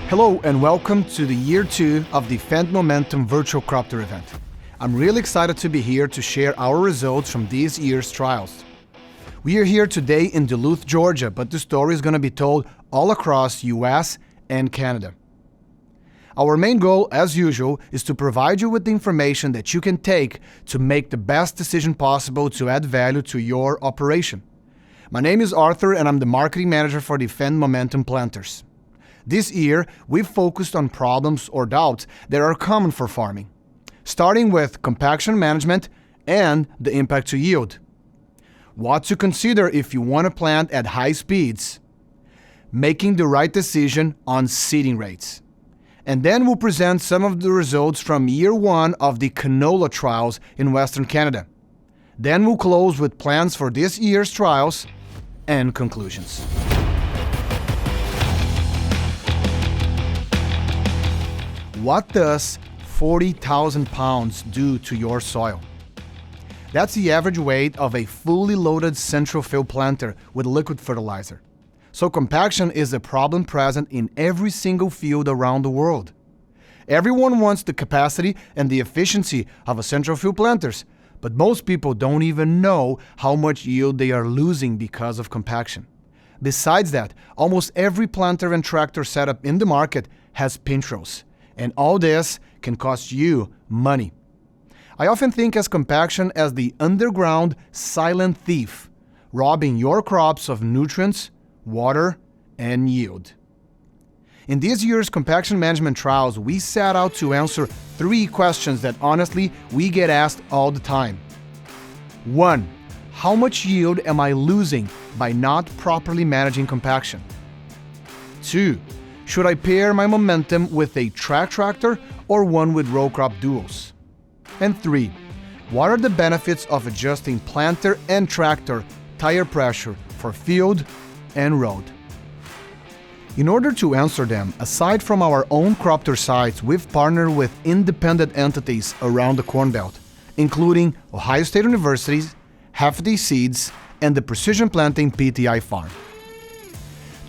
Hello and welcome to the year 2 of the Fendt Momentum Virtual Crop Tour event. I'm really excited to be here to share our results from this year's trials. We are here today in Duluth, Georgia, but the story is going to be told all across US and Canada. Our main goal, as usual, is to provide you with the information that you can take to make the best decision possible to add value to your operation. My name is Arthur and I'm the marketing manager for the Fendt Momentum planters. This year, we've focused on problems or doubts that are common for farming, starting with compaction management and the impact to yield. What to consider if you want to plant at high speeds, making the right decision on seeding rates. And then we'll present some of the results from year 1 of the Canola trials in Western Canada. Then we'll close with plans for this year's trials and conclusions. What does 40,000 pounds do to your soil? That's the average weight of a fully loaded central field planter with liquid fertilizer. So compaction is a problem present in every single field around the world. Everyone wants the capacity and the efficiency of a central field planters, but most people don't even know how much yield they are losing because of compaction. Besides that, almost every planter and tractor setup in the market has pinch-rows. And all this can cost you money. I often think of compaction as the underground silent thief, robbing your crops of nutrients, water, and yield. In this year's compaction management trials, we set out to answer 3 questions that honestly we get asked all the time. 1. How much yield am I losing by not properly managing compaction? 2. Should I pair my Momentum with a track tractor or one with row crop duals? And 3. What are the benefits of adjusting planter and tractor tire pressure for field and road? In order to answer them, aside from our own crop tour sites, we've partnered with independent entities around the Corn Belt, including Ohio State University's Hefty Seeds and the Precision Planting PTI Farm.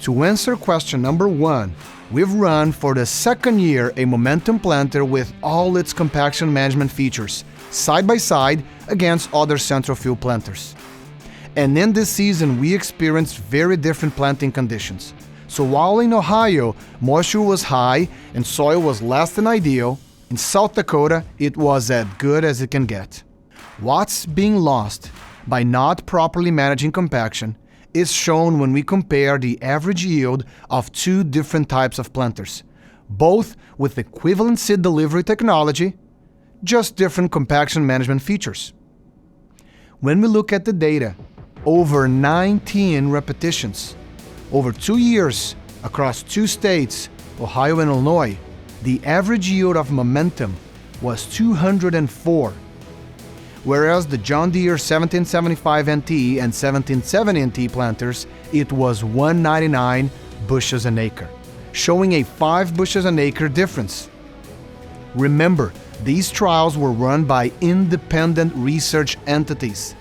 To answer question number 1, we've run for the 2nd year a Momentum planter with all its compaction management features, side by side against other central field planters. And in this season, we experienced very different planting conditions. So while in Ohio, moisture was high and soil was less than ideal, in South Dakota, it was as good as it can get. What's being lost by not properly managing compaction is shown when we compare the average yield of 2 different types of planters, both with equivalent seed delivery technology, just different compaction management features. When we look at the data, over 19 repetitions, over 2 years across 2 states, Ohio and Illinois, the average yield of Momentum was 204. Whereas the John Deere 1775 NT and 1770 NT planters, it was 199 bushels an acre, showing a 5 bushels an acre difference. Remember, these trials were run by independent research entities,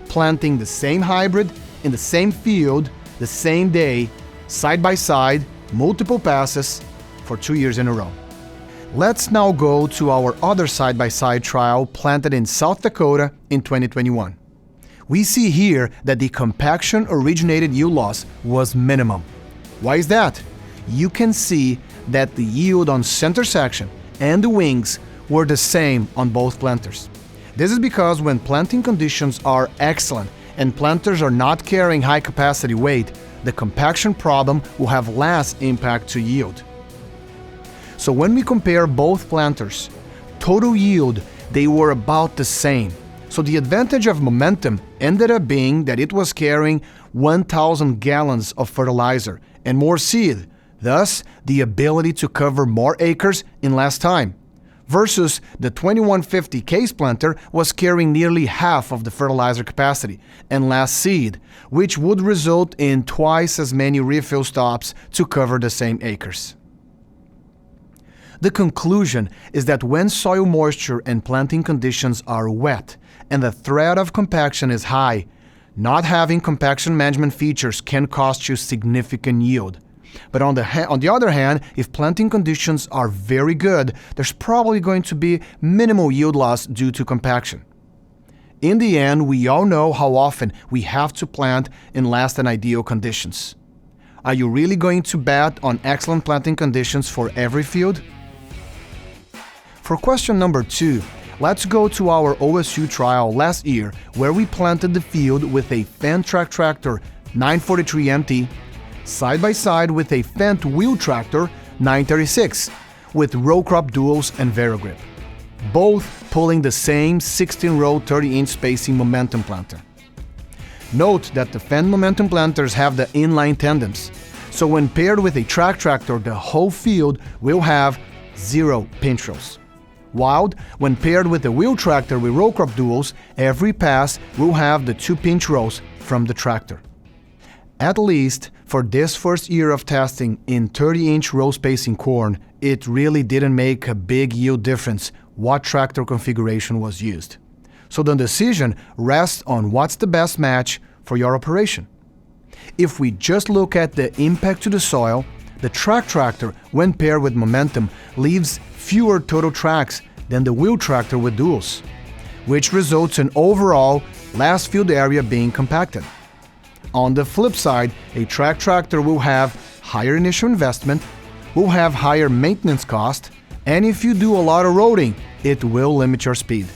planting the same hybrid in the same field, the same day, side by side, multiple passes for 2 years in a row. Let's now go to our other side-by-side trial planted in South Dakota in 2021. We see here that the compaction-originated yield loss was minimum. Why is that? You can see that the yield on center section and the wings were the same on both planters. This is because when planting conditions are excellent and planters are not carrying high-capacity weight, the compaction problem will have less impact to yield. So when we compare both planters, total yield, they were about the same. So the advantage of Momentum ended up being that it was carrying 1,000 gallons of fertilizer and more seed, thus the ability to cover more acres in less time, versus the 2150 case planter was carrying nearly half of the fertilizer capacity and less seed, which would result in twice as many refill stops to cover the same acres. The conclusion is that when soil moisture and planting conditions are wet and the threat of compaction is high, not having compaction management features can cost you significant yield. But on the other hand, if planting conditions are very good, there's probably going to be minimal yield loss due to compaction. In the end, we all know how often we have to plant in less than ideal conditions. Are you really going to bet on excellent planting conditions for every field? For question number 2, let's go to our OSU trial last year where we planted the field with a Fendt track tractor 943 MT side by side with a Fendt wheel tractor 936 with row crop duals and Varigrip, both pulling the same 16-row 30-inch spacing Momentum planter. Note that the Fendt Momentum planters have the inline tandems, so when paired with a track tractor, the whole field will have 0 pinch rows. While when paired with a wheel tractor with row crop duals, every pass will have the 2 pinch rows from the tractor. At least for this first year of testing in 30-inch row spacing corn, it really didn't make a big yield difference what tractor configuration was used. So the decision rests on what's the best match for your operation. If we just look at the impact to the soil, the track tractor, when paired with Momentum, leaves fewer total tracks than the wheel tractor with duals, which results in overall less field area being compacted. On the flip side, a track tractor will have higher initial investment, will have higher maintenance cost, and if you do a lot of roading, it will limit your speed.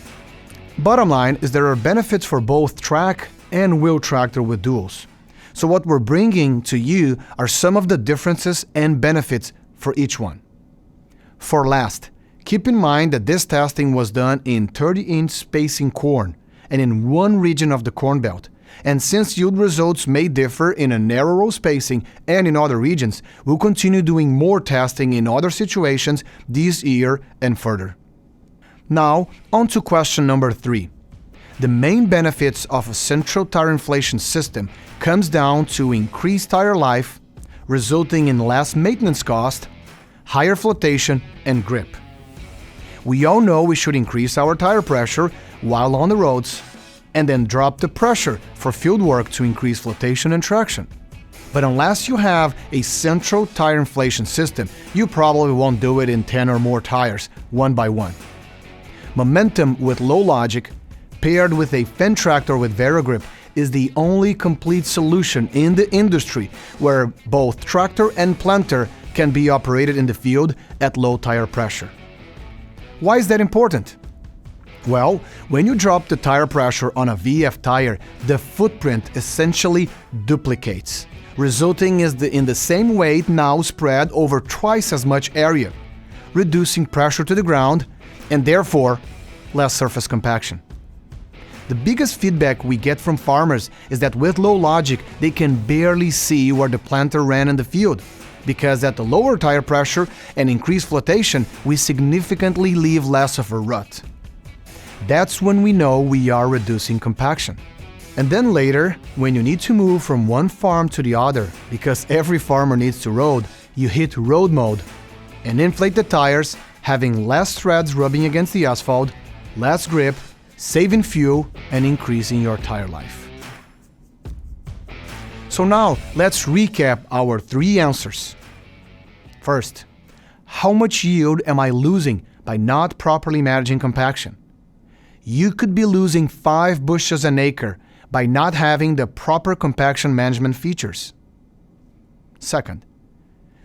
Bottom line is there are benefits for both track and wheel tractor with duals. So what we're bringing to you are some of the differences and benefits for each one. For last, keep in mind that this testing was done in 30-inch spacing corn and in one region of the Corn Belt. And since yield results may differ in a narrow row spacing and in other regions, we'll continue doing more testing in other situations this year and further. Now, on to question number 3. The main benefits of a central tire inflation system comes down to increased tire life, resulting in less maintenance cost, higher flotation, and grip. We all know we should increase our tire pressure while on the roads, and then drop the pressure for field work to increase flotation and traction. But unless you have a central tire inflation system, you probably won't do it in 10 or more tires, one by one. Momentum with low logic, paired with a Fendt tractor with Varigrip, is the only complete solution in the industry where both tractor and planter can be operated in the field at low tire pressure. Why is that important? Well, when you drop the tire pressure on a VF tire, the footprint essentially duplicates, resulting in the same weight now spread over twice as much area, reducing pressure to the ground and therefore less surface compaction. The biggest feedback we get from farmers is that with low logic, they can barely see where the planter ran in the field, because at the lower tire pressure and increased flotation, we significantly leave less of a rut. That's when we know we are reducing compaction. And then later, when you need to move from one farm to the other, because every farmer needs to road, you hit road mode and inflate the tires, having less threads rubbing against the asphalt, less grip, saving fuel, and increasing your tire life. So now, let's recap our 3 answers. First, how much yield am I losing by not properly managing compaction? You could be losing 5 bushels an acre by not having the proper compaction management features. Second,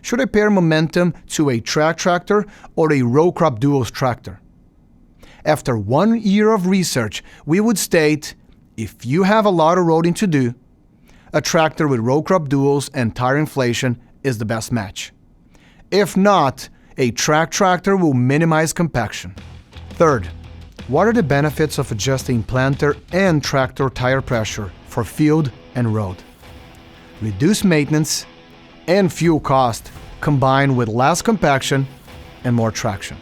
should I pair Momentum to a track tractor or a row crop duals tractor? After 1 year of research, we would state, if you have a lot of roading to do, a tractor with row crop duals and tire inflation is the best match. If not, a track tractor will minimize compaction. Third, what are the benefits of adjusting planter and tractor tire pressure for field and road? Reduce maintenance and fuel cost combined with less compaction and more traction.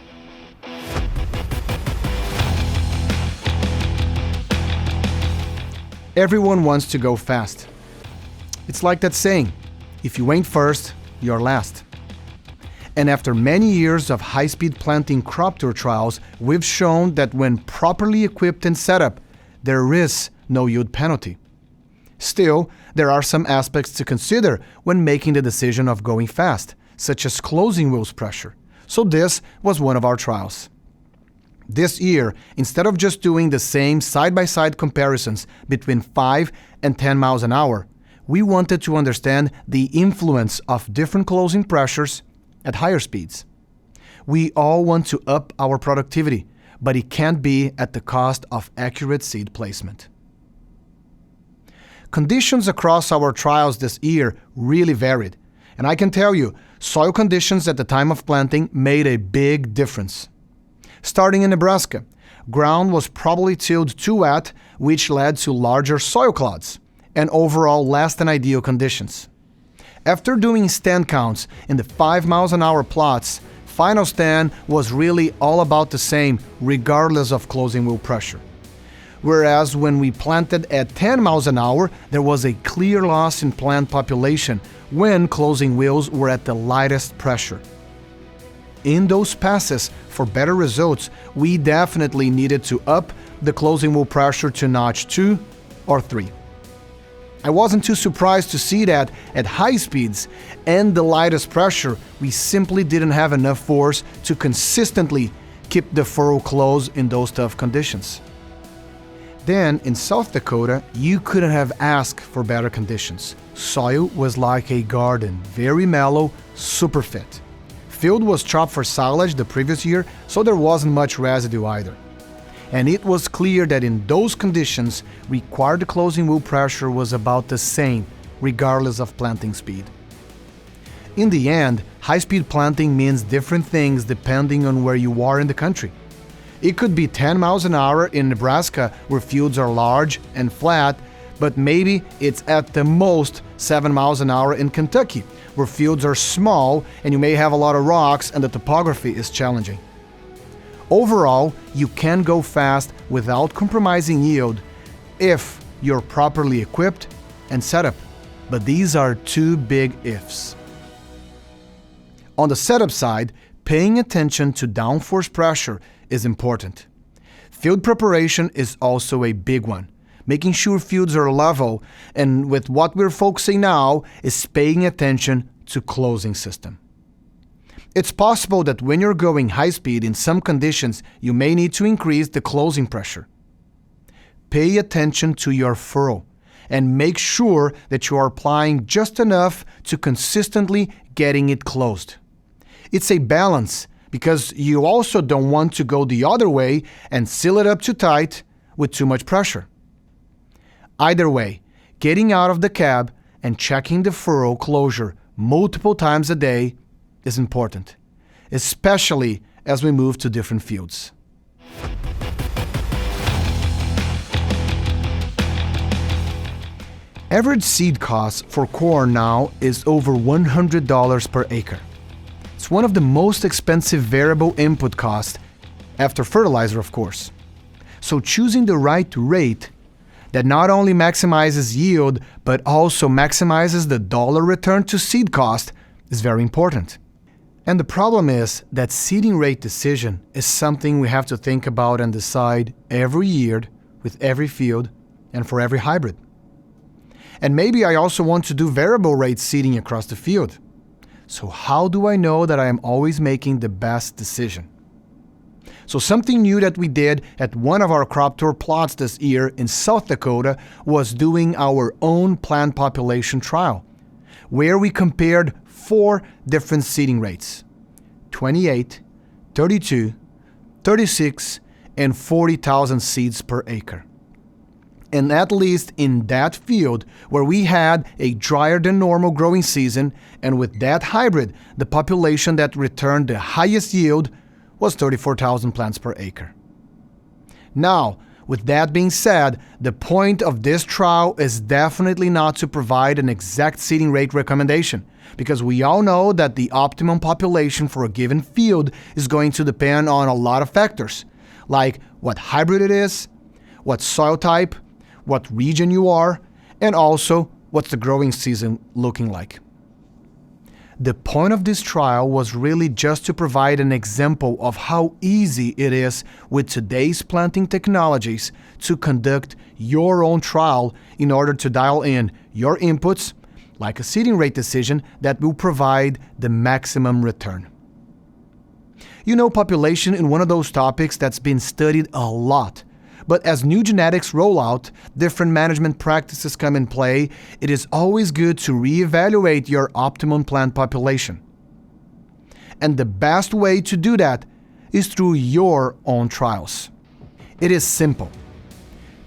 Everyone wants to go fast. It's like that saying, if you ain't first, you're last. And after many years of high-speed planting crop tour trials, we've shown that when properly equipped and set up, there is no yield penalty. Still, there are some aspects to consider when making the decision of going fast, such as closing wheels pressure. So this was one of our trials. This year, instead of just doing the same side-by-side comparisons between 5 and 10 miles an hour, we wanted to understand the influence of different closing pressures at higher speeds. We all want to up our productivity, but it can't be at the cost of accurate seed placement. Conditions across our trials this year really varied, and I can tell you, soil conditions at the time of planting made a big difference. Starting in Nebraska, ground was probably tilled too wet, which led to larger soil clods and overall less than ideal conditions. After doing stand counts in the 5 miles an hour plots, final stand was really all about the same regardless of closing wheel pressure. Whereas when we planted at 10 miles an hour, there was a clear loss in plant population when closing wheels were at the lightest pressure. In those passes, for better results, we definitely needed to up the closing wheel pressure to notch 2 or 3. I wasn't too surprised to see that at high speeds and the lightest pressure, we simply didn't have enough force to consistently keep the furrow closed in those tough conditions. Then, in South Dakota, you couldn't have asked for better conditions. Soil was like a garden, very mellow, super fit. Field was chopped for silage the previous year, so there wasn't much residue either. And it was clear that in those conditions, required closing wheel pressure was about the same, regardless of planting speed. In the end, high-speed planting means different things depending on where you are in the country. It could be 10 miles an hour in Nebraska, where fields are large and flat, but maybe it's at the most 7 miles an hour in Kentucky, where fields are small and you may have a lot of rocks and the topography is challenging. Overall, you can go fast without compromising yield if you're properly equipped and set up, but these are two big ifs. On the setup side, paying attention to downforce pressure is important. Field preparation is also a big one. Making sure fields are level, and with what we're focusing now is paying attention to closing system. It's possible that when you're going high speed in some conditions, you may need to increase the closing pressure. Pay attention to your furrow and make sure that you are applying just enough to consistently getting it closed. It's a balance because you also don't want to go the other way and seal it up too tight with too much pressure. Either way, getting out of the cab and checking the furrow closure multiple times a day is important, especially as we move to different fields. Average seed cost for corn now is over $100 per acre. It's one of the most expensive variable input costs, after fertilizer, of course. So choosing the right rate that not only maximizes yield, but also maximizes the dollar return to seed cost is very important. And the problem is that seeding rate decision is something we have to think about and decide every year with every field and for every hybrid. And maybe I also want to do variable rate seeding across the field. So how do I know that I am always making the best decision? So something new that we did at one of our crop tour plots this year in South Dakota was doing our own plant population trial, where we compared 4 different seeding rates: 28, 32, 36, and 40,000 seeds per acre. And at least in that field where we had a drier than normal growing season, and with that hybrid, the population that returned the highest yield was 34,000 plants per acre. Now, with that being said, the point of this trial is definitely not to provide an exact seeding rate recommendation, because we all know that the optimum population for a given field is going to depend on a lot of factors, like what hybrid it is, what soil type, what region you are, and also what's the growing season looking like. The point of this trial was really just to provide an example of how easy it is with today's planting technologies to conduct your own trial in order to dial in your inputs, like a seeding rate decision that will provide the maximum return. You know, population is one of those topics that's been studied a lot. But as new genetics roll out, different management practices come in play, it is always good to reevaluate your optimum plant population. And the best way to do that is through your own trials. It is simple.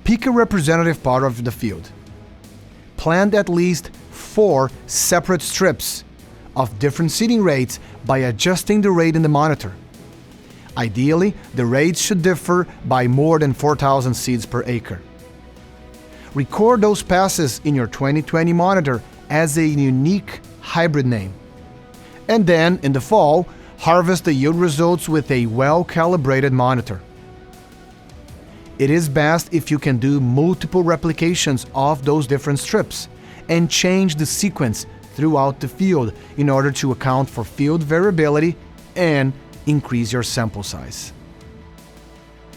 Pick a representative part of the field. Plant at least 4 separate strips of different seeding rates by adjusting the rate in the monitor. Ideally, the rates should differ by more than 4,000 seeds per acre. Record those passes in your 2020 monitor as a unique hybrid name. And then, in the fall, harvest the yield results with a well-calibrated monitor. It is best if you can do multiple replications of those different strips and change the sequence throughout the field in order to account for field variability and increase your sample size.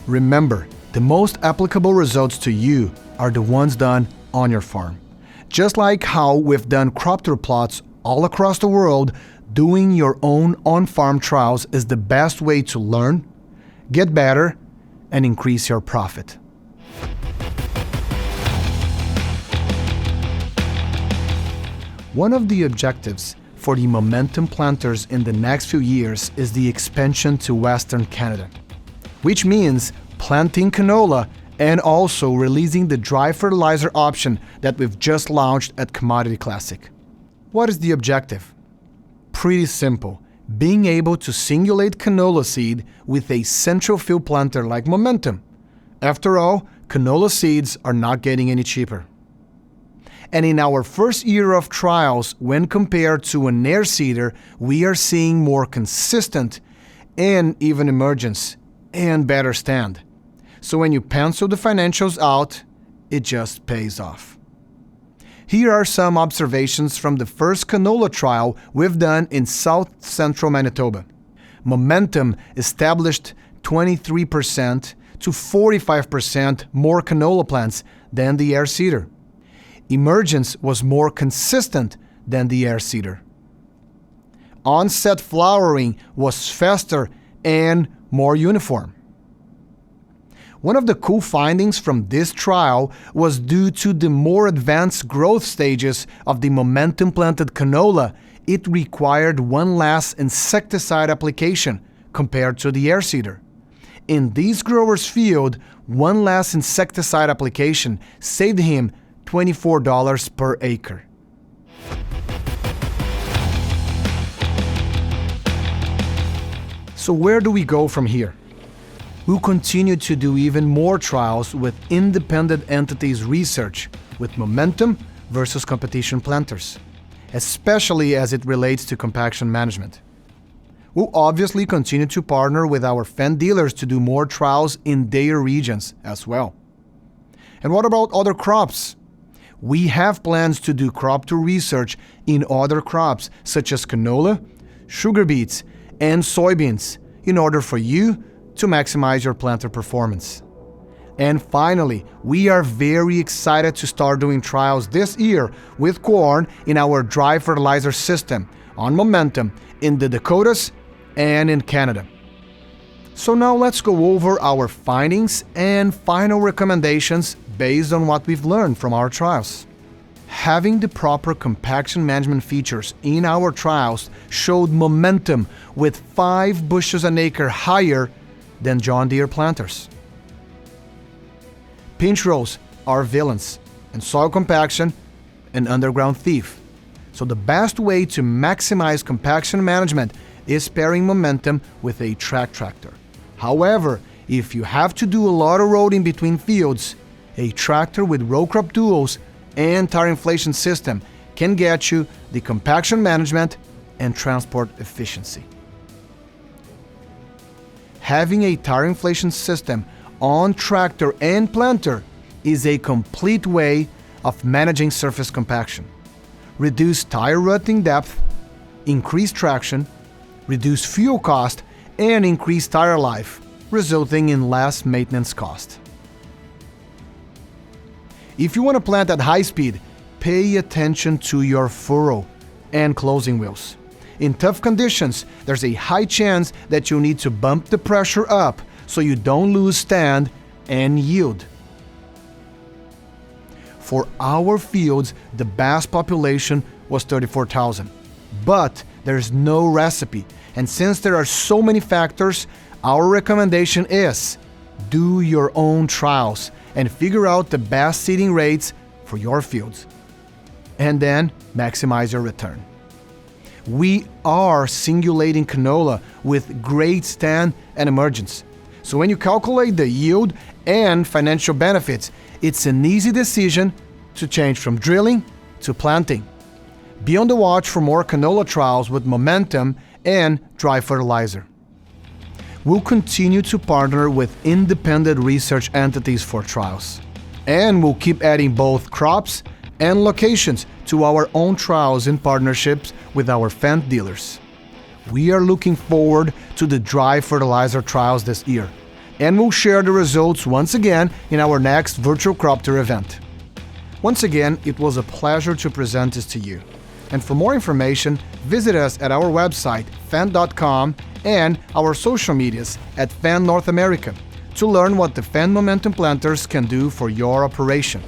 Remember, the most applicable results to you are the ones done on your farm. Just like how we've done crop tour plots all across the world, doing your own on-farm trials is the best way to learn, get better, and increase your profit. One of the objectives for the Momentum planters in the next few years is the expansion to Western Canada, which means planting canola and also releasing the dry fertilizer option that we've just launched at Commodity Classic. What is the objective? Pretty simple. Being able to singulate canola seed with a central field planter like Momentum. After all, canola seeds are not getting any cheaper. And in our first year of trials, when compared to an air seeder, we are seeing more consistent and even emergence and better stand. So when you pencil the financials out, it just pays off. Here are some observations from the first canola trial we've done in South Central Manitoba. Momentum established 23% to 45% more canola plants than the air seeder. Emergence was more consistent than the air seeder. Onset flowering was faster and more uniform. One of the cool findings from this trial was due to the more advanced growth stages of the Momentum planted canola, it required one less insecticide application compared to the air seeder. In this grower's field, one less insecticide application saved him $24 per acre. So where do we go from here? We'll continue to do even more trials with independent entities research with Momentum versus competition planters, especially as it relates to compaction management. We'll obviously continue to partner with our Fendt dealers to do more trials in their regions as well. And what about other crops? We have plans to do crop tour research in other crops such as canola, sugar beets, and soybeans in order for you to maximize your planter performance. And finally, we are very excited to start doing trials this year with corn in our dry fertilizer system on Momentum in the Dakotas and in Canada. So now let's go over our findings and final recommendations based on what we've learned from our trials. Having the proper compaction management features in our trials showed Momentum with 5 bushels an acre higher than John Deere planters. Pinch rows are villains, and soil compaction an underground thief. So the best way to maximize compaction management is pairing Momentum with a track tractor. However, if you have to do a lot of roading between fields, a tractor with row crop tools and tire inflation system can get you the compaction management and transport efficiency. Having a tire inflation system on tractor and planter is a complete way of managing surface compaction. Reduce tire rutting depth, increase traction, reduce fuel cost, and increase tire life, resulting in less maintenance cost. If you want to plant at high speed, pay attention to your furrow and closing wheels. In tough conditions, there's a high chance that you'll need to bump the pressure up so you don't lose stand and yield. For our fields, the best population was 34,000. But there's no recipe, and since there are so many factors, our recommendation is do your own trials and figure out the best seeding rates for your fields, and then maximize your return. We are singulating canola with great stand and emergence. So when you calculate the yield and financial benefits, it's an easy decision to change from drilling to planting. Be on the watch for more canola trials with Momentum and dry fertilizer. We'll continue to partner with independent research entities for trials. And we'll keep adding both crops and locations to our own trials in partnerships with our Fendt dealers. We are looking forward to the dry fertilizer trials this year, and we'll share the results once again in our next virtual crop tour event. Once again, it was a pleasure to present this to you. And for more information, visit us at our website, Fendt.com, and our social medias at Fendt North America to learn what the Fendt Momentum planters can do for your operation.